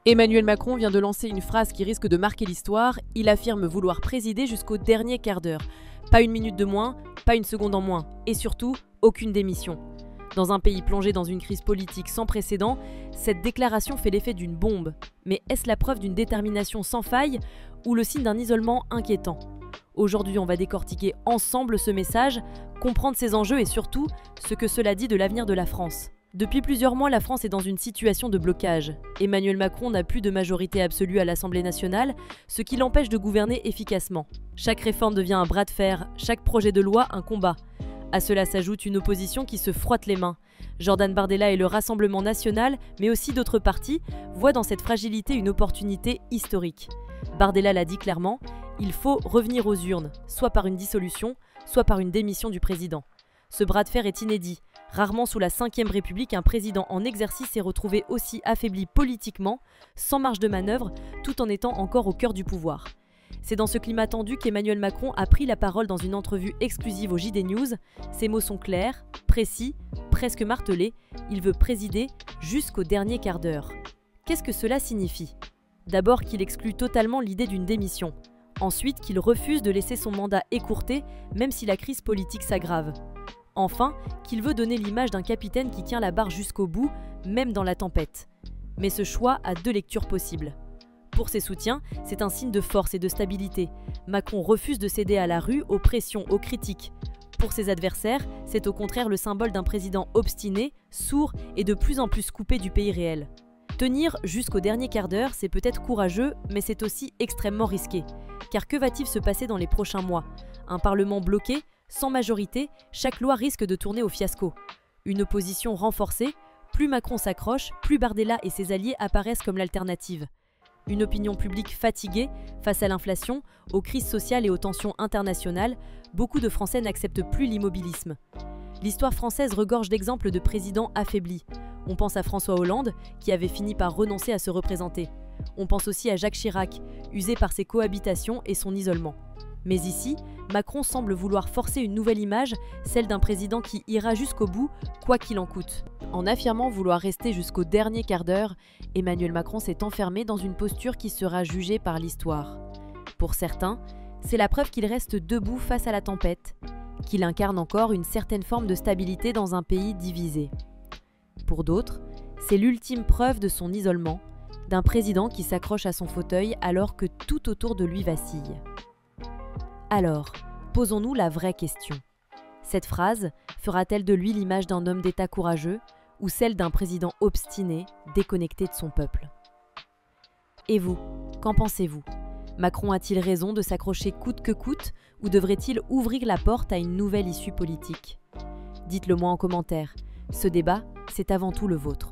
Emmanuel Macron vient de lancer une phrase qui risque de marquer l'histoire. Il affirme vouloir présider jusqu'au dernier quart d'heure. Pas une minute de moins, pas une seconde en moins. Et surtout, aucune démission. Dans un pays plongé dans une crise politique sans précédent, cette déclaration fait l'effet d'une bombe. Mais est-ce la preuve d'une détermination sans faille ou le signe d'un isolement inquiétant ? Aujourd'hui, on va décortiquer ensemble ce message, comprendre ses enjeux et surtout ce que cela dit de l'avenir de la France. Depuis plusieurs mois, la France est dans une situation de blocage. Emmanuel Macron n'a plus de majorité absolue à l'Assemblée nationale, ce qui l'empêche de gouverner efficacement. Chaque réforme devient un bras de fer, chaque projet de loi un combat. À cela s'ajoute une opposition qui se frotte les mains. Jordan Bardella et le Rassemblement national, mais aussi d'autres partis, voient dans cette fragilité une opportunité historique. Bardella l'a dit clairement, il faut revenir aux urnes, soit par une dissolution, soit par une démission du président. Ce bras de fer est inédit. Rarement sous la Ve République, un président en exercice s'est retrouvé aussi affaibli politiquement, sans marge de manœuvre, tout en étant encore au cœur du pouvoir. C'est dans ce climat tendu qu'Emmanuel Macron a pris la parole dans une entrevue exclusive au JD News. Ses mots sont clairs, précis, presque martelés. Il veut présider jusqu'au dernier quart d'heure. Qu'est-ce que cela signifie ? D'abord qu'il exclut totalement l'idée d'une démission. Ensuite qu'il refuse de laisser son mandat écourté, même si la crise politique s'aggrave. Enfin, qu'il veut donner l'image d'un capitaine qui tient la barre jusqu'au bout, même dans la tempête. Mais ce choix a deux lectures possibles. Pour ses soutiens, c'est un signe de force et de stabilité. Macron refuse de céder à la rue, aux pressions, aux critiques. Pour ses adversaires, c'est au contraire le symbole d'un président obstiné, sourd et de plus en plus coupé du pays réel. Tenir jusqu'au dernier quart d'heure, c'est peut-être courageux, mais c'est aussi extrêmement risqué. Car que va-t-il se passer dans les prochains mois ? Un Parlement bloqué ? Sans majorité, chaque loi risque de tourner au fiasco. Une opposition renforcée, plus Macron s'accroche, plus Bardella et ses alliés apparaissent comme l'alternative. Une opinion publique fatiguée face à l'inflation, aux crises sociales et aux tensions internationales, beaucoup de Français n'acceptent plus l'immobilisme. L'histoire française regorge d'exemples de présidents affaiblis. On pense à François Hollande, qui avait fini par renoncer à se représenter. On pense aussi à Jacques Chirac, usé par ses cohabitations et son isolement. Mais ici, Macron semble vouloir forcer une nouvelle image, celle d'un président qui ira jusqu'au bout, quoi qu'il en coûte. En affirmant vouloir rester jusqu'au dernier quart d'heure, Emmanuel Macron s'est enfermé dans une posture qui sera jugée par l'histoire. Pour certains, c'est la preuve qu'il reste debout face à la tempête, qu'il incarne encore une certaine forme de stabilité dans un pays divisé. Pour d'autres, c'est l'ultime preuve de son isolement, d'un président qui s'accroche à son fauteuil alors que tout autour de lui vacille. Alors, posons-nous la vraie question. Cette phrase fera-t-elle de lui l'image d'un homme d'État courageux ou celle d'un président obstiné, déconnecté de son peuple ? Et vous, qu'en pensez-vous ? Macron a-t-il raison de s'accrocher coûte que coûte ou devrait-il ouvrir la porte à une nouvelle issue politique ? Dites-le moi en commentaire. Ce débat, c'est avant tout le vôtre.